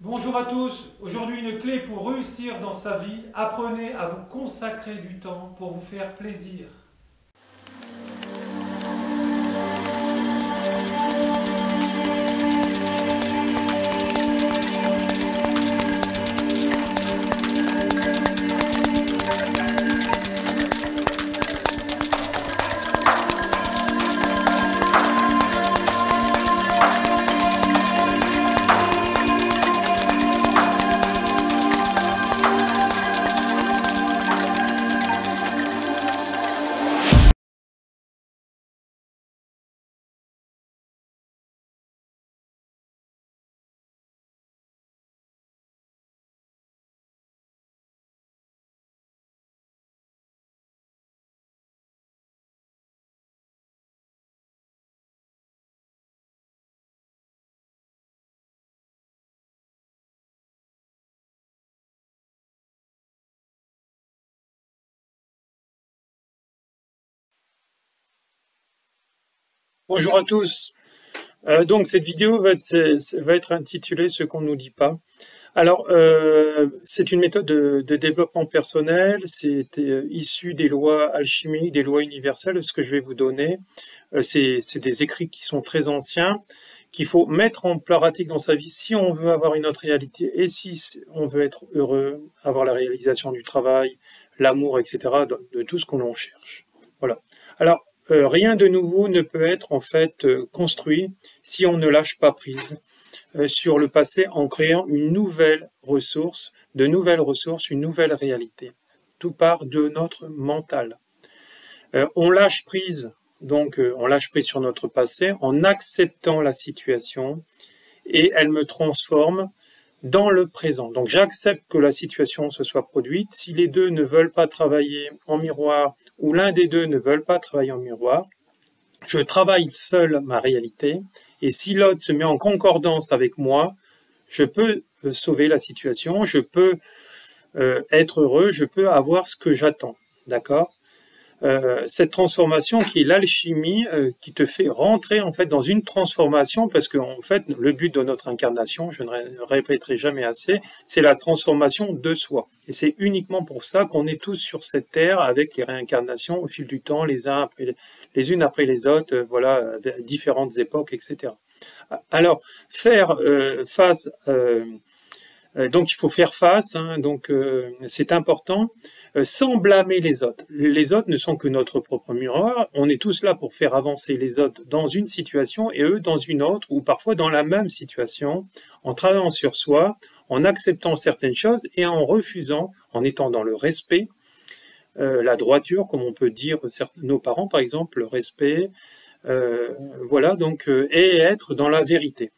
Bonjour à tous, aujourd'hui une clé pour réussir dans sa vie, apprenez à vous consacrer du temps pour vous faire plaisir. Bonjour à tous. Donc cette vidéo va être intitulée Ce qu'on ne nous dit pas. Alors c'est une méthode de développement personnel. C'est issu des lois alchimiques, des lois universelles. Ce que je vais vous donner, c'est des écrits qui sont très anciens, qu'il faut mettre en pratique dans sa vie si on veut avoir une autre réalité et si on veut être heureux, avoir la réalisation du travail, l'amour, etc. de tout ce qu'on en cherche. Voilà. Alors rien de nouveau ne peut être en fait construit si on ne lâche pas prise sur le passé en créant une nouvelle ressource, de nouvelles ressources, une nouvelle réalité. Tout part de notre mental. On lâche prise, donc on lâche prise sur notre passé en acceptant la situation et elle me transforme dans le présent. Donc j'accepte que la situation se soit produite. Si les deux ne veulent pas travailler en miroir ou l'un des deux ne veut pas travailler en miroir, je travaille seul ma réalité et si l'autre se met en concordance avec moi, je peux sauver la situation, je peux être heureux, je peux avoir ce que j'attends. D'accord ? Cette transformation qui est l'alchimie, qui te fait rentrer en fait dans une transformation, parce que en fait le but de notre incarnation, je ne répéterai jamais assez, c'est la transformation de soi. Et c'est uniquement pour ça qu'on est tous sur cette terre avec les réincarnations au fil du temps, les unes après les autres, voilà, à différentes époques, etc. Alors faire face donc il faut faire face, hein, donc c'est important, sans blâmer les autres. Les autres ne sont que notre propre miroir, on est tous là pour faire avancer les autres dans une situation et eux dans une autre, ou parfois dans la même situation, en travaillant sur soi, en acceptant certaines choses et en refusant, en étant dans le respect, la droiture, comme on peut dire nos parents par exemple, le respect, voilà, donc, et être dans la vérité.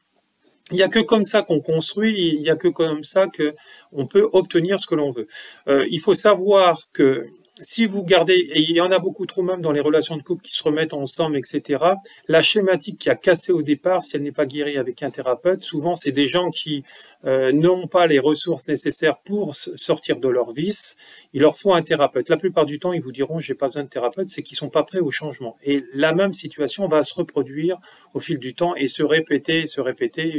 Il n'y a que comme ça qu'on construit, il n'y a que comme ça qu'on peut obtenir ce que l'on veut. Il faut savoir que si vous gardez, et il y en a beaucoup trop même dans les relations de couple qui se remettent ensemble, etc., la schématique qui a cassé au départ, si elle n'est pas guérie avec un thérapeute, souvent c'est des gens qui n'ont pas les ressources nécessaires pour sortir de leur vice, il leur faut un thérapeute. La plupart du temps, ils vous diront j'ai pas besoin de thérapeute, c'est qu'ils sont pas prêts au changement. Et la même situation va se reproduire au fil du temps et se répéter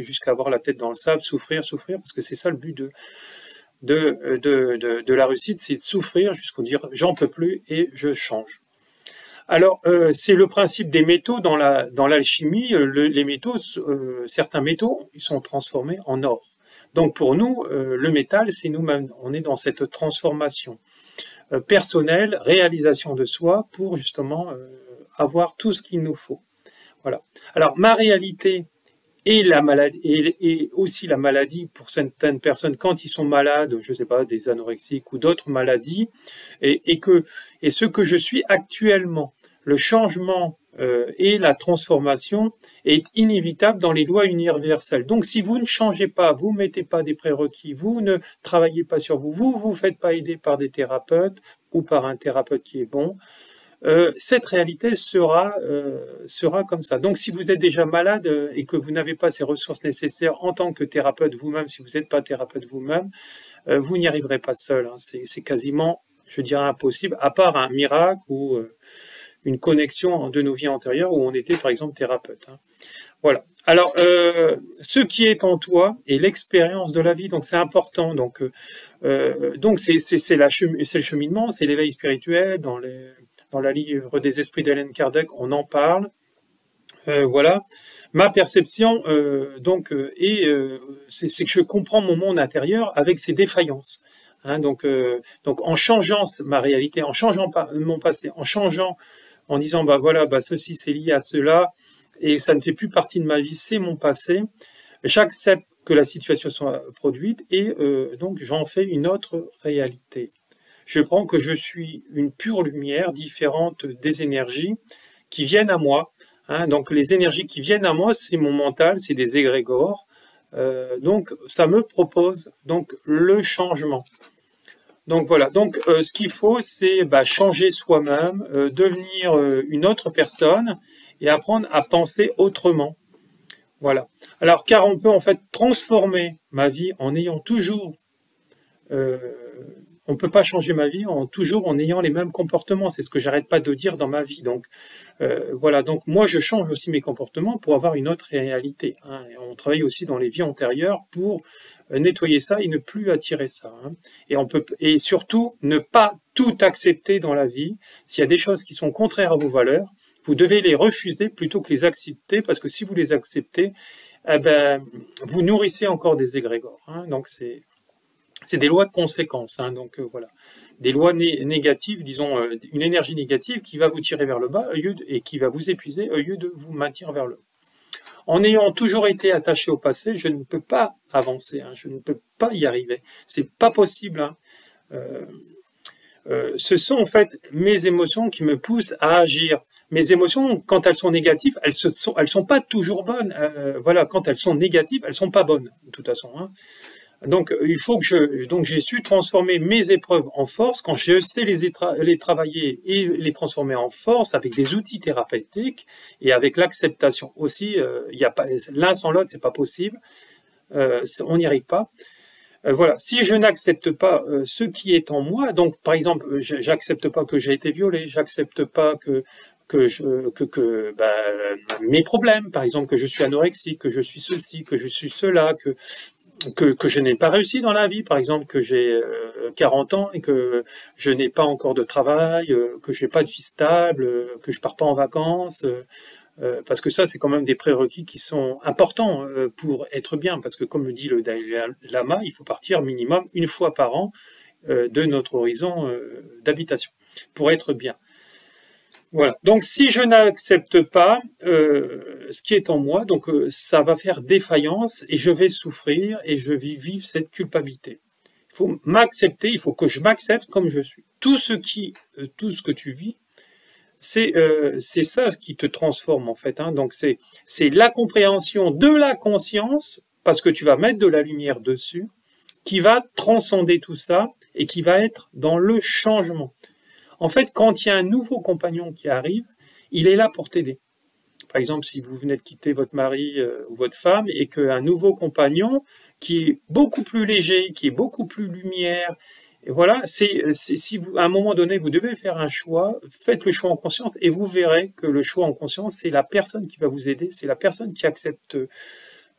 jusqu'à avoir la tête dans le sable, souffrir, parce que c'est ça le but de la réussite, c'est de souffrir jusqu'à dire j'en peux plus et je change. Alors c'est le principe des métaux dans l'alchimie. Les métaux, certains métaux, ils sont transformés en or. Donc pour nous, le métal, c'est nous-mêmes. On est dans cette transformation personnelle, réalisation de soi, pour justement avoir tout ce qu'il nous faut. Voilà. Alors ma réalité et la maladie, et aussi la maladie pour certaines personnes quand ils sont malades, je sais pas, des anorexiques ou d'autres maladies, et ce que je suis actuellement, le changement et la transformation est inévitable dans les lois universelles. Donc si vous ne changez pas, vous mettez pas des prérequis, vous ne travaillez pas sur vous, vous faites pas aider par des thérapeutes ou par un thérapeute qui est bon, cette réalité sera comme ça. Donc si vous êtes déjà malade et que vous n'avez pas ces ressources nécessaires en tant que thérapeute vous-même, si vous n'êtes pas thérapeute vous-même, vous n'y arriverez pas seul. Hein. C'est quasiment, je dirais, impossible, à part un miracle ou une connexion de nos vies antérieures où on était par exemple thérapeute. Hein. Voilà. Alors, ce qui est en toi et l'expérience de la vie, donc c'est important. Donc c'est le cheminement, c'est l'éveil spirituel. Dans la livre des esprits d'Hélène Kardec, on en parle. Voilà. Ma perception, c'est que je comprends mon monde intérieur avec ses défaillances. Hein, donc en changeant ma réalité, en changeant mon passé, en changeant, en disant bah voilà, bah ceci c'est lié à cela et ça ne fait plus partie de ma vie, c'est mon passé. J'accepte que la situation soit produite et donc j'en fais une autre réalité. Je prends que je suis une pure lumière différente des énergies qui viennent à moi. Hein, donc les énergies qui viennent à moi, c'est mon mental, c'est des égrégores. Donc ça me propose donc le changement. Donc voilà. Donc ce qu'il faut, c'est changer soi-même, devenir une autre personne et apprendre à penser autrement. Voilà. Alors car on peut en fait transformer ma vie en ayant toujours on peut pas changer ma vie toujours en ayant les mêmes comportements. C'est ce que j'arrête pas de dire dans ma vie. Donc voilà. Donc moi je change aussi mes comportements pour avoir une autre réalité. Hein. Et on travaille aussi dans les vies antérieures pour nettoyer ça et ne plus attirer ça. Hein. Et surtout ne pas tout accepter dans la vie. S'il y a des choses qui sont contraires à vos valeurs, vous devez les refuser plutôt que les accepter, parce que si vous les acceptez, vous nourrissez encore des égrégores. Hein. Donc c'est des lois de conséquence, hein, donc voilà. Des lois négatives, disons, une énergie négative qui va vous tirer vers le bas et qui va vous épuiser au lieu de vous maintenir vers le haut. En ayant toujours été attaché au passé, je ne peux pas avancer, hein, je ne peux pas y arriver. C'est pas possible. Hein. Ce sont en fait mes émotions qui me poussent à agir. Mes émotions, quand elles sont négatives, elles sont pas toujours bonnes. Voilà, quand elles sont négatives, elles sont pas bonnes de toute façon. Hein. Donc, il faut que j'ai su transformer mes épreuves en force. Quand je sais les travailler et les transformer en force avec des outils thérapeutiques et avec l'acceptation aussi, il y a pas l'un sans l'autre, c'est pas possible. On n'y arrive pas. Voilà. Si je n'accepte pas ce qui est en moi, donc par exemple, j'accepte pas que j'ai été violé, j'accepte pas mes problèmes, par exemple, que je suis anorexique, que je suis ceci, que je suis cela, que je n'ai pas réussi dans la vie, par exemple, que j'ai 40 ans et que je n'ai pas encore de travail, que j'ai pas de vie stable, que je pars pas en vacances, parce que ça, c'est quand même des prérequis qui sont importants pour être bien, parce que comme le dit le Dalai Lama, il faut partir minimum une fois par an de notre horizon d'habitation pour être bien. Voilà. Donc, si je n'accepte pas ce qui est en moi, donc ça va faire défaillance et je vais souffrir et je vais vivre cette culpabilité. Il faut m'accepter, il faut que je m'accepte comme je suis. Tout ce que tu vis, c'est ça ce qui te transforme en fait. Hein. Donc, c'est la compréhension de la conscience, parce que tu vas mettre de la lumière dessus, qui va transcender tout ça et qui va être dans le changement. En fait, quand il y a un nouveau compagnon qui arrive, il est là pour t'aider. Par exemple, si vous venez de quitter votre mari ou votre femme et qu'un nouveau compagnon qui est beaucoup plus léger, qui est beaucoup plus lumière, et voilà, si vous, à un moment donné, vous devez faire un choix, faites le choix en conscience et vous verrez que le choix en conscience, c'est la personne qui va vous aider, c'est la personne qui accepte,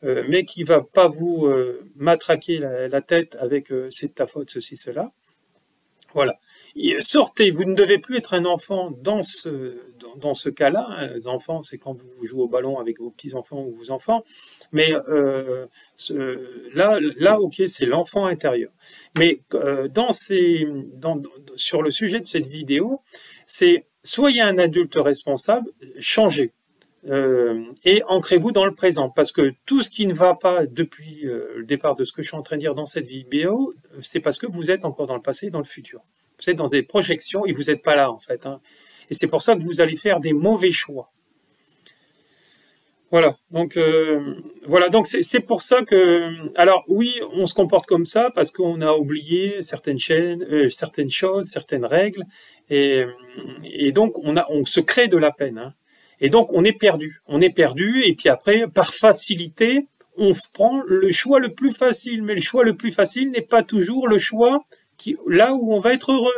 mais qui va pas vous matraquer la tête avec c'est de ta faute, ceci, cela. Voilà. Sortez, vous ne devez plus être un enfant dans ce cas-là. Hein. Les enfants, c'est quand vous jouez au ballon avec vos petits-enfants ou vos enfants. Mais là, ok, c'est l'enfant intérieur. Mais sur le sujet de cette vidéo, c'est soyez un adulte responsable, changez. Et ancrez-vous dans le présent, parce que tout ce qui ne va pas depuis le départ de ce que je suis en train de dire dans cette vidéo, c'est parce que vous êtes encore dans le passé et dans le futur. Vous êtes dans des projections et vous n'êtes pas là en fait. Hein. Et c'est pour ça que vous allez faire des mauvais choix. Voilà. Donc c'est pour ça que, alors oui, on se comporte comme ça parce qu'on a oublié certaines choses, certaines règles, et donc on se crée de la peine. Hein. Et donc on est perdu, et puis après, par facilité, on prend le choix le plus facile, mais le choix le plus facile n'est pas toujours le choix là où on va être heureux.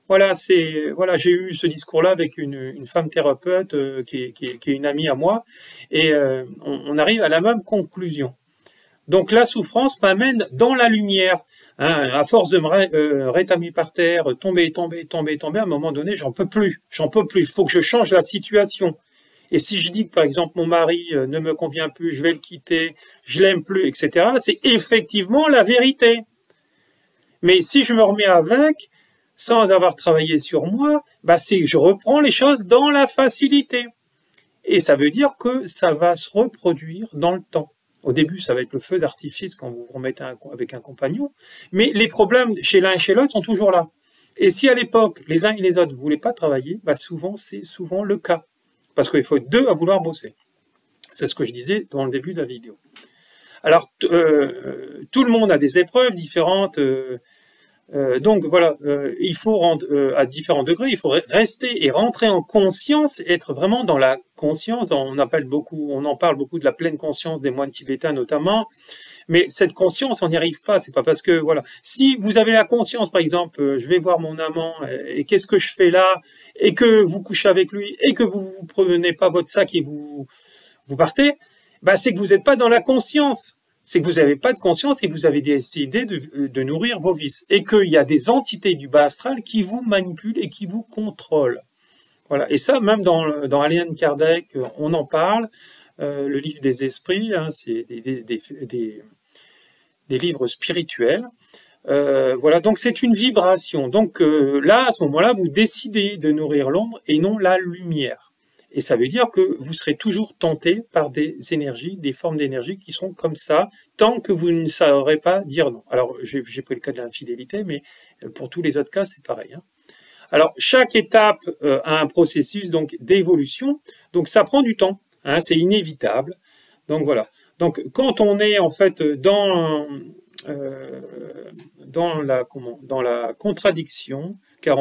Voilà, j'ai eu ce discours-là avec une femme thérapeute qui est une amie à moi, et on arrive à la même conclusion. Donc la souffrance m'amène dans la lumière. Hein, à force de me rétamer par terre, tomber, à un moment donné, j'en peux plus. Il faut que je change la situation. Et si je dis que, par exemple, mon mari ne me convient plus, je vais le quitter, je l'aime plus, etc., c'est effectivement la vérité. Mais si je me remets avec, sans avoir travaillé sur moi, c'est que je reprends les choses dans la facilité. Et ça veut dire que ça va se reproduire dans le temps. Au début, ça va être le feu d'artifice quand vous vous remettez avec un compagnon, mais les problèmes chez l'un et chez l'autre sont toujours là. Et si à l'époque, les uns et les autres ne voulaient pas travailler, c'est souvent le cas. Parce qu'il faut être deux à vouloir bosser. C'est ce que je disais dans le début de la vidéo. Alors, tout le monde a des épreuves différentes, donc voilà, il faut à différents degrés, il faut rester et rentrer en conscience, être vraiment dans la conscience. On en parle beaucoup de la pleine conscience des moines tibétains notamment, mais cette conscience, on n'y arrive pas. C'est pas parce que voilà, si vous avez la conscience, par exemple, je vais voir mon amant et qu'est-ce que je fais là, et que vous couchez avec lui et que vous prenez pas votre sac et vous partez, c'est que vous n'êtes pas dans la conscience. C'est que vous n'avez pas de conscience et vous avez décidé de nourrir vos vices. Et qu'il y a des entités du bas astral qui vous manipulent et qui vous contrôlent. Voilà. Et ça, même dans Alain Kardec, on en parle. Le livre des esprits, hein, c'est des livres spirituels. Voilà, donc c'est une vibration. Donc là, à ce moment-là, vous décidez de nourrir l'ombre et non la lumière. Et ça veut dire que vous serez toujours tenté par des énergies, des formes d'énergie qui sont comme ça, tant que vous ne saurez pas dire non. Alors, j'ai pris le cas de l'infidélité, mais pour tous les autres cas, c'est pareil. Hein. Alors, chaque étape a un processus donc d'évolution, donc ça prend du temps, hein, c'est inévitable. Donc voilà. Donc, quand on est en fait dans la contradiction, car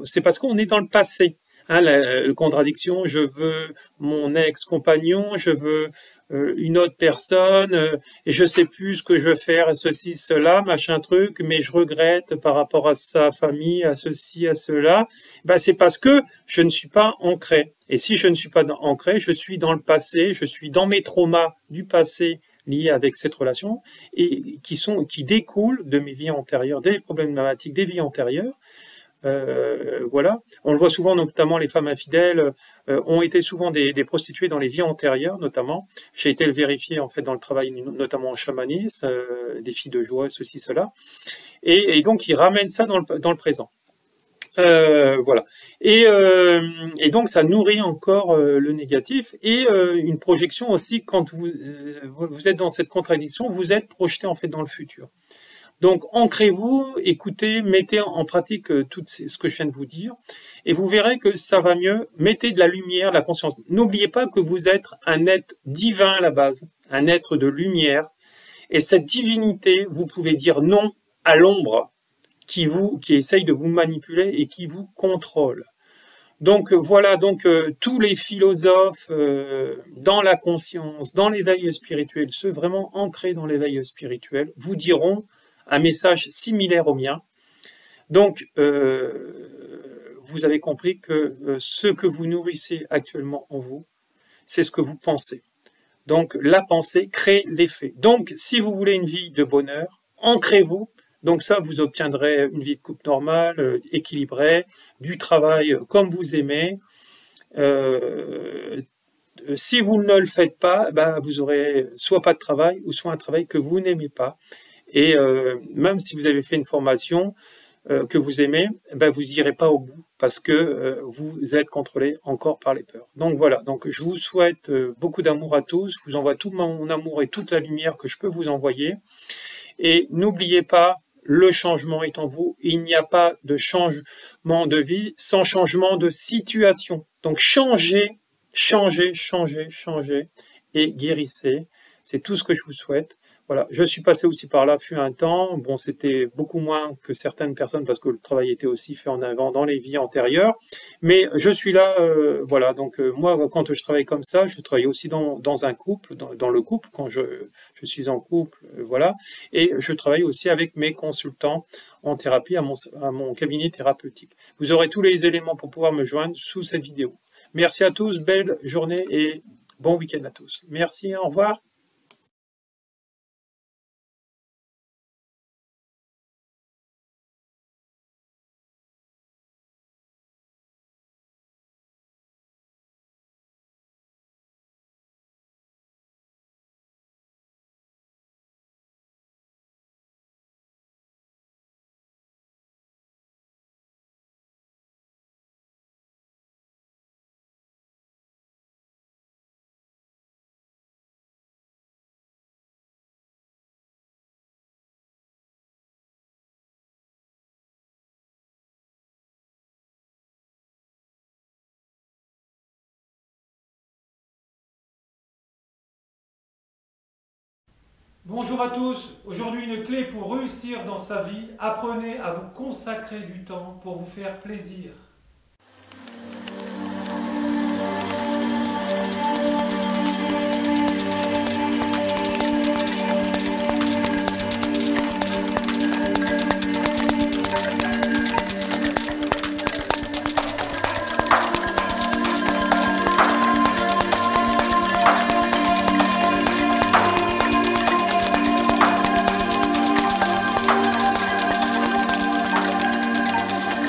c'est parce qu'on est dans le passé. Hein, la contradiction, je veux mon ex-compagnon, je veux une autre personne, et je sais plus ce que je veux faire, ceci, cela, machin truc, mais je regrette par rapport à sa famille, à ceci, à cela. C'est parce que je ne suis pas ancré. Et si je ne suis pas ancré, je suis dans le passé, je suis dans mes traumas du passé liés avec cette relation, et qui découlent de mes vies antérieures, des problématiques des vies antérieures. Voilà, on le voit souvent, notamment les femmes infidèles ont été souvent des prostituées dans les vies antérieures, notamment. J'ai été le vérifier en fait dans le travail, notamment en chamanisme, des filles de joie, ceci, cela, et donc ils ramènent ça dans le présent. Voilà, et donc ça nourrit encore le négatif et une projection aussi. Quand vous êtes dans cette contradiction, vous êtes projeté en fait dans le futur. Donc, ancrez-vous, écoutez, mettez en pratique tout ce que je viens de vous dire, et vous verrez que ça va mieux. Mettez de la lumière, de la conscience. N'oubliez pas que vous êtes un être divin à la base, un être de lumière, et cette divinité, vous pouvez dire non à l'ombre qui essaye de vous manipuler et qui vous contrôle. Donc voilà, tous les philosophes dans la conscience, dans l'éveil spirituel, ceux vraiment ancrés dans l'éveil spirituel, vous diront un message similaire au mien. Donc, vous avez compris que ce que vous nourrissez actuellement en vous, c'est ce que vous pensez. Donc, la pensée crée l'effet. Donc, si vous voulez une vie de bonheur, ancrez-vous. Donc ça, vous obtiendrez une vie de couple normale, équilibrée, du travail comme vous aimez. Si vous ne le faites pas, vous aurez soit pas de travail, ou soit un travail que vous n'aimez pas. Et même si vous avez fait une formation que vous aimez, vous n'irez pas au bout parce que vous êtes contrôlé encore par les peurs. Donc voilà, donc je vous souhaite beaucoup d'amour à tous, je vous envoie tout mon amour et toute la lumière que je peux vous envoyer. Et n'oubliez pas, le changement est en vous. Il n'y a pas de changement de vie sans changement de situation. Donc changez et guérissez. C'est tout ce que je vous souhaite. Voilà, je suis passé aussi par là, fut un temps. Bon, c'était beaucoup moins que certaines personnes parce que le travail était aussi fait en avant dans les vies antérieures. Mais je suis là, voilà. Donc moi, quand je travaille comme ça, je travaille aussi dans un couple, dans le couple. Quand je suis en couple, voilà. Et je travaille aussi avec mes consultants en thérapie à mon cabinet thérapeutique. Vous aurez tous les éléments pour pouvoir me joindre sous cette vidéo. Merci à tous, belle journée et bon week-end à tous. Merci, au revoir. Bonjour à tous, aujourd'hui une clé pour réussir dans sa vie, apprenez à vous consacrer du temps pour vous faire plaisir.